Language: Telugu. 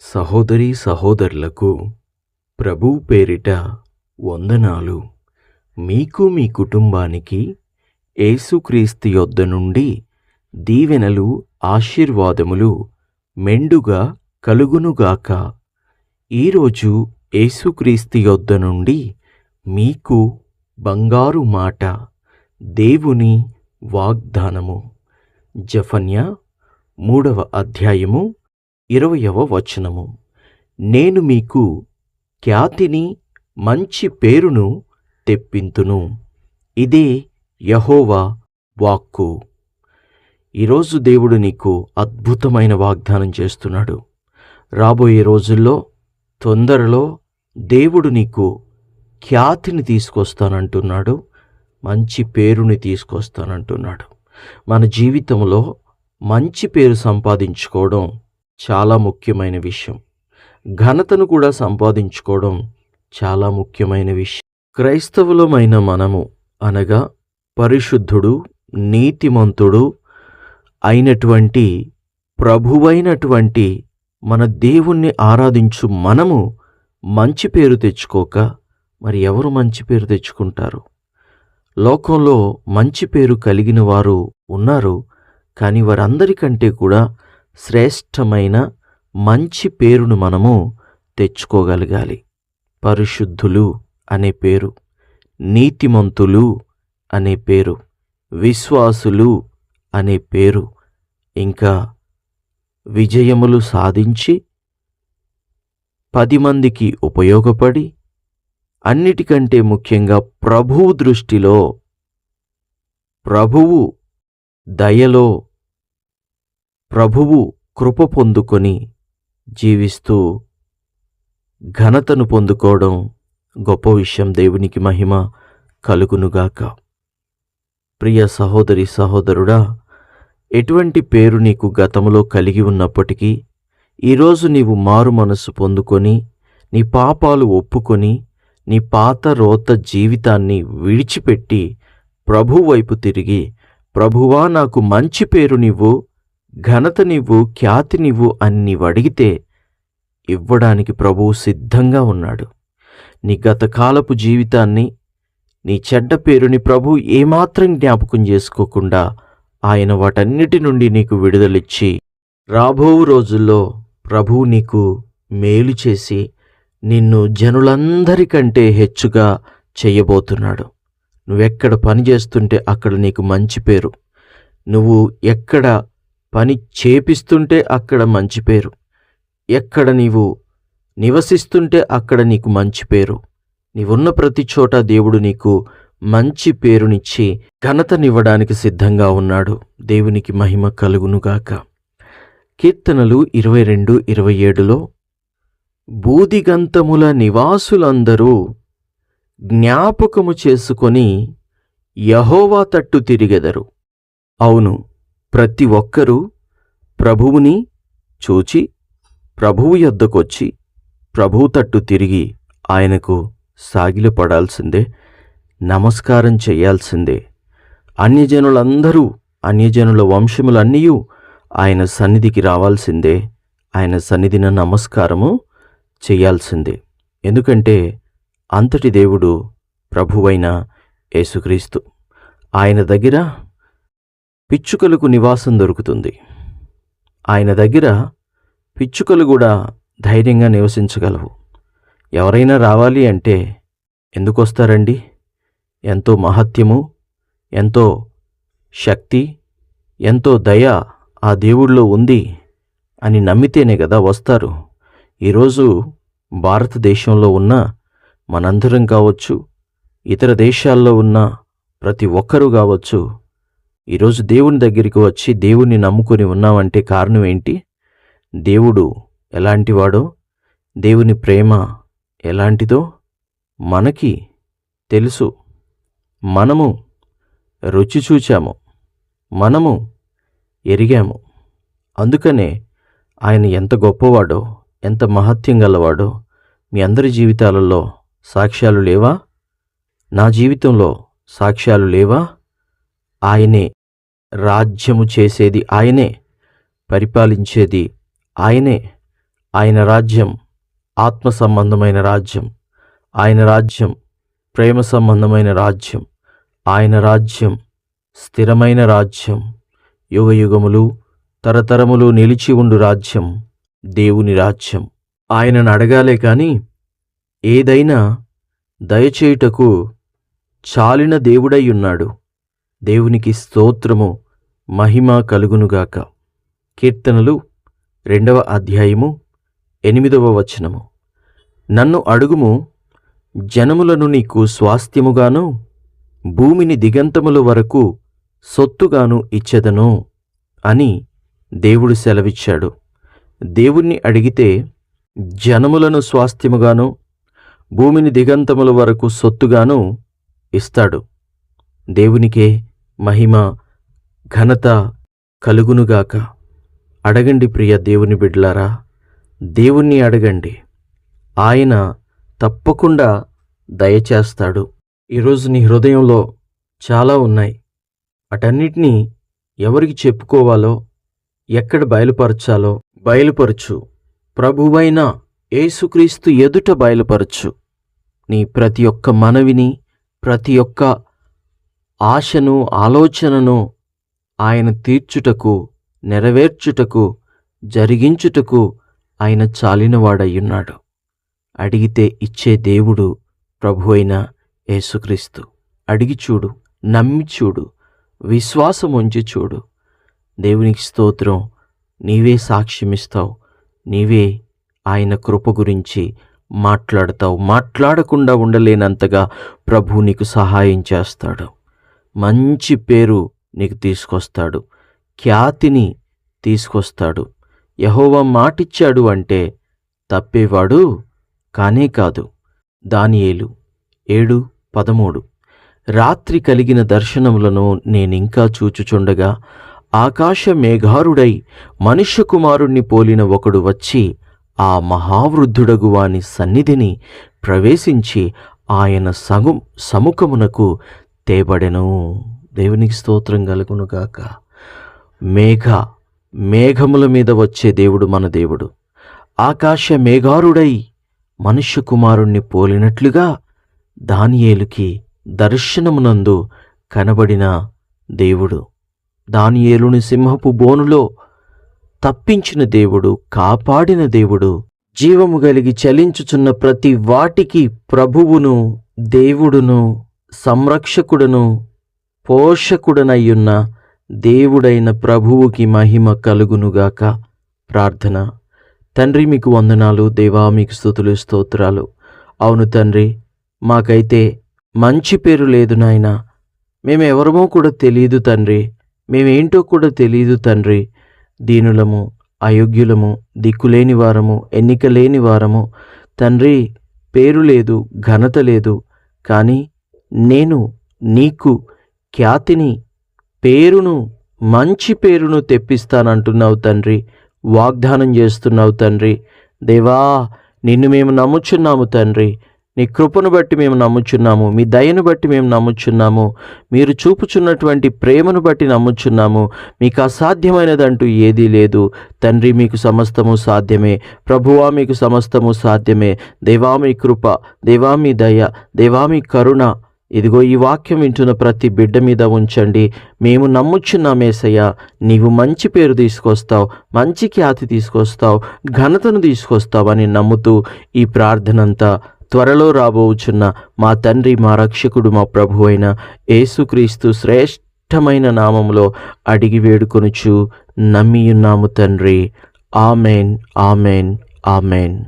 సహోదరీ సహోదరులకు ప్రభువు పేరిట వందనాలు. మీకు మీ కుటుంబానికి యేసుక్రీస్తు యొద్ద నుండి దీవెనలు ఆశీర్వాదములు మెండుగా కలుగునుగాక. ఈరోజు యేసుక్రీస్తు యొద్ద నుండి మీకు బంగారు మాట, దేవుని వాగ్దానము. జెఫన్యా 3వ అధ్యాయము 20వ వచనము. నేను మీకు ఖ్యాతిని మంచి పేరును తెప్పింతును. ఇదే యెహోవా వాక్కు. ఈరోజు దేవుడు నీకు అద్భుతమైన వాగ్దానం చేస్తున్నాడు. రాబోయే రోజుల్లో తొందరలో దేవుడు నీకు ఖ్యాతిని తీసుకొస్తానంటున్నాడు, మంచి పేరుని తీసుకొస్తానంటున్నాడు. మన జీవితంలో మంచి పేరు సంపాదించుకోవడం చాలా ముఖ్యమైన విషయం. ఘనతను కూడా సంపాదించుకోవడం చాలా ముఖ్యమైన విషయం. క్రైస్తవులమైన మనము అనగా పరిశుద్ధుడు, నీతిమంతుడు అయినటువంటి ప్రభువైనటువంటి మన దేవుణ్ణి ఆరాధించు మనము మంచి పేరు తెచ్చుకోక మరి ఎవరు మంచి పేరు తెచ్చుకుంటారు? లోకంలో మంచి పేరు కలిగిన వారు ఉన్నారు, కానీ వారందరికంటే కూడా శ్రేష్టమైన మంచి పేరును మనము తెచ్చుకోగలగాలి. పరిశుద్ధులు అనే పేరు, నీతిమంతులు అనే పేరు, విశ్వాసులు అనే పేరు, ఇంకా విజయములు సాధించి 10 మందికి ఉపయోగపడి అన్నిటికంటే ముఖ్యంగా ప్రభువు దృష్టిలో, ప్రభువు దయలో, ప్రభువు కృప పొందుకొని జీవిస్తూ ఘనతను పొందుకోవడం గొప్ప విషయం. దేవునికి మహిమ కలుగునుగాక. ప్రియ సహోదరి సహోదరుడా, ఎటువంటి పేరు నీకు గతంలో కలిగి ఉన్నప్పటికీ ఈరోజు నీవు మారు మనసు పొందుకొని నీ పాపాలు ఒప్పుకొని నీ పాత రోత జీవితాన్ని విడిచిపెట్టి ప్రభువు వైపు తిరిగి, ప్రభువా నాకు మంచి పేరు నీవు, ఘనత నీవు, ఖ్యాతి నీవు అని నీవు అడిగితే ఇవ్వడానికి ప్రభువు సిద్ధంగా ఉన్నాడు. నీ గతకాలపు జీవితాన్ని, నీ చెడ్డ పేరుని ప్రభువు ఏమాత్రం జ్ఞాపకం చేసుకోకుండా ఆయన వాటన్నిటి నుండి నీకు విడుదలిచ్చి రాబో రోజుల్లో ప్రభువు నీకు మేలు చేసి నిన్ను జనులందరికంటే హెచ్చుగా చేయబోతున్నాడు. నువ్వెక్కడ పని చేస్తుంటే అక్కడ నీకు మంచి పేరు, నువ్వు ఎక్కడ పని చేపిస్తుంటే అక్కడ మంచి పేరు, ఎక్కడ నీవు నివసిస్తుంటే అక్కడ నీకు మంచి పేరు, నీవున్న ప్రతి చోట దేవుడు నీకు మంచి పేరునిచ్చి ఘనతనివ్వడానికి సిద్ధంగా ఉన్నాడు. దేవునికి మహిమ కలుగునుగాక. కీర్తనలు 22:27లో బూదిగంతముల నివాసులందరూ జ్ఞాపకము చేసుకొని యెహోవా తట్టు తిరిగెదరు. అవును, ప్రతి ఒక్కరూ ప్రభువుని చూచి ప్రభువు యొద్దకొచ్చి ప్రభువు తట్టు తిరిగి ఆయనకు సాగిలపడాల్సిందే, నమస్కారం చెయ్యాల్సిందే. అన్యజనులందరూ, అన్యజనుల వంశములన్నీ ఆయన సన్నిధికి రావాల్సిందే, ఆయన సన్నిధిన నమస్కారము చెయ్యాల్సిందే. ఎందుకంటే అంతటి దేవుడు ప్రభువైన యేసుక్రీస్తు. ఆయన దగ్గర పిచ్చుకలకు నివాసం దొరుకుతుంది. ఆయన దగ్గర పిచ్చుకలు కూడా ధైర్యంగా నివసించగలవు. ఎవరైనా రావాలి అంటే ఎందుకు వస్తారండి? ఎంతో మహత్యము, ఎంతో శక్తి, ఎంతో దయ ఆ దేవుడిలో ఉంది అని నమ్మితేనే కదా వస్తారు. ఈరోజు భారతదేశంలో ఉన్న మనందరం కావచ్చు, ఇతర దేశాల్లో ఉన్న ప్రతి ఒక్కరూ కావచ్చు, ఈరోజు దేవుని దగ్గరికి వచ్చి దేవుణ్ణి నమ్ముకొని ఉన్నామంటే కారణం ఏంటి? దేవుడు ఎలాంటివాడో, దేవుని ప్రేమ ఎలాంటిదో మనకి తెలుసు. మనము రుచి చూచాము, మనము ఎరిగాము. అందుకనే ఆయన ఎంత గొప్పవాడో, ఎంత మహత్యం గలవాడో మీ అందరి జీవితాలలో సాక్ష్యాలు లేవా? నా జీవితంలో సాక్ష్యాలు లేవా? ఆయనే రాజ్యము చేసేది ఆయనే, పరిపాలించేది ఆయనే, ఆయన రాజ్యం ఆత్మ సంబంధమైన రాజ్యం. ఆయన రాజ్యం ప్రేమ సంబంధమైన రాజ్యం. ఆయన రాజ్యం స్థిరమైన రాజ్యం. యుగయుగములు తరతరములు నిలిచి ఉండు రాజ్యం దేవుని రాజ్యం. ఆయనను అడగాలే కాని ఏదైనా దయచేయుటకు చాలిన దేవుడై ఉన్నాడు. దేవునికి స్తోత్రము, మహిమ కలుగునుగాక. కీర్తనలు 2వ అధ్యాయము 8వ వచనము. నన్ను అడుగుము, జనములను నీకు స్వాస్థ్యముగాను భూమిని దిగంతముల వరకు సొత్తుగాను ఇచ్చెదను అని దేవుడు సెలవిచ్చాడు. దేవుణ్ణి అడిగితే జనములను స్వాస్థ్యముగాను భూమిని దిగంతముల వరకు సొత్తుగాను ఇస్తాడు. దేవునికే మహిమ ఘనత కలుగునుగాక. అడగండి ప్రియ దేవుని బిడ్డలారా, దేవుణ్ణి అడగండి. ఆయన తప్పకుండా దయచేస్తాడు. ఈరోజు నీ హృదయంలో చాలా ఉన్నాయి. వాటన్నిటినీ ఎవరికి చెప్పుకోవాలో, ఎక్కడ బయలుపరచాలో బయలుపరచు. ప్రభువైన యేసుక్రీస్తు ఎదుట బయలుపరచు. నీ ప్రతి ఒక్క మనవిని, ప్రతి ఒక్క ఆశను, ఆలోచనను ఆయన తీర్చుటకు, నెరవేర్చుటకు, జరిగించుటకు ఆయన చాలినవాడయ్యున్నాడు. అడిగితే ఇచ్చే దేవుడు ప్రభువైన యేసుక్రీస్తు. అడిగి చూడు, నమ్మి చూడు, విశ్వాసం ఉంచి చూడు. దేవునికి స్తోత్రం. నీవే సాక్ష్యమిస్తావు. నీవే ఆయన కృప గురించి మాట్లాడతావు. మాట్లాడకుండా ఉండలేనంతగా ప్రభు నీకు సహాయం చేస్తాడు. మంచి పేరు నీకు తీసుకొస్తాడు. ఖ్యాతిని తీసుకొస్తాడు. యెహోవా మాటిచ్చాడు అంటే తప్పేవాడు కానే కాదు. దానియేలు 7:13. రాత్రి కలిగిన దర్శనములను నేనింకా చూచుచుండగా ఆకాశ మేఘారుడై మనుష్య కుమారుణ్ణి పోలిన ఒకడు వచ్చి ఆ మహావృద్ధుడగు వాని సన్నిధిని ప్రవేశించి ఆయన సముఖమునకు తేబడెను. దేవునికి స్తోత్రం కలుగునుగాక. మేఘముల మీద వచ్చే దేవుడు మన దేవుడు. ఆకాశ మేఘారుడై మనుష్య కుమారుణ్ణి పోలినట్లుగా దానియేలుకి దర్శనమునందు కనబడిన దేవుడు. దానియేలుని సింహపు బోనులో తప్పించిన దేవుడు, కాపాడిన దేవుడు, జీవము కలిగి చలించుచున్న ప్రతి వాటికి ప్రభువును, దేవుడును, సంరక్షకుడును, పోషకుడనయ్యున్న దేవుడైన ప్రభువుకి మహిమ కలుగునుగాక. ప్రార్థన. తండ్రి, మీకు వందనాలు. దేవా, మీకు స్తుతులు, స్తోత్రాలు. అవును తండ్రి, మాకైతే మంచి పేరు లేదు నాయనా. మేమెవరమో కూడా తెలియదు తండ్రి. మేమేంటో కూడా తెలియదు తండ్రి. దీనులము, అయోగ్యులము, దిక్కులేని వారము, ఎన్నిక లేని వారము తండ్రి. పేరు లేదు, ఘనత లేదు. కానీ నేను నీకు ఖ్యాతిని, పేరును, మంచి పేరును తెప్పిస్తానంటున్నావు తండ్రి. వాగ్దానం చేస్తున్నావు తండ్రి. దేవా, నిన్ను మేము నమ్ముచున్నాము తండ్రి. నీ కృపను బట్టి మేము నమ్ముచున్నాము. మీ దయను బట్టి మేము నమ్ముచున్నాము. మీరు చూపుచున్నటువంటి ప్రేమను బట్టి నమ్ముచున్నాము. మీకు అసాధ్యమైనదంటూ ఏదీ లేదు తండ్రి. మీకు సమస్తము సాధ్యమే. ప్రభువా, మీకు సమస్తము సాధ్యమే. దేవా, మీ కృప, దేవా మీ దయ, దేవా మీ కరుణ ఇదిగో ఈ వాక్యం వింటున్న ప్రతి బిడ్డ మీద ఉంచండి. మేము నమ్ముచున్నామేసయ్యా, నీవు మంచి పేరు తీసుకొస్తావు, మంచి ఖ్యాతి తీసుకొస్తావు, ఘనతను తీసుకొస్తావు అని నమ్ముతూ ఈ ప్రార్థనంతా త్వరలో రాబోచున్న మా తండ్రి, మా రక్షకుడు, మా ప్రభు అయిన యేసుక్రీస్తు శ్రేష్టమైన నామములో అడిగి వేడుకొనుచు నమ్మియున్నాము తండ్రి. Amen, amen, amen.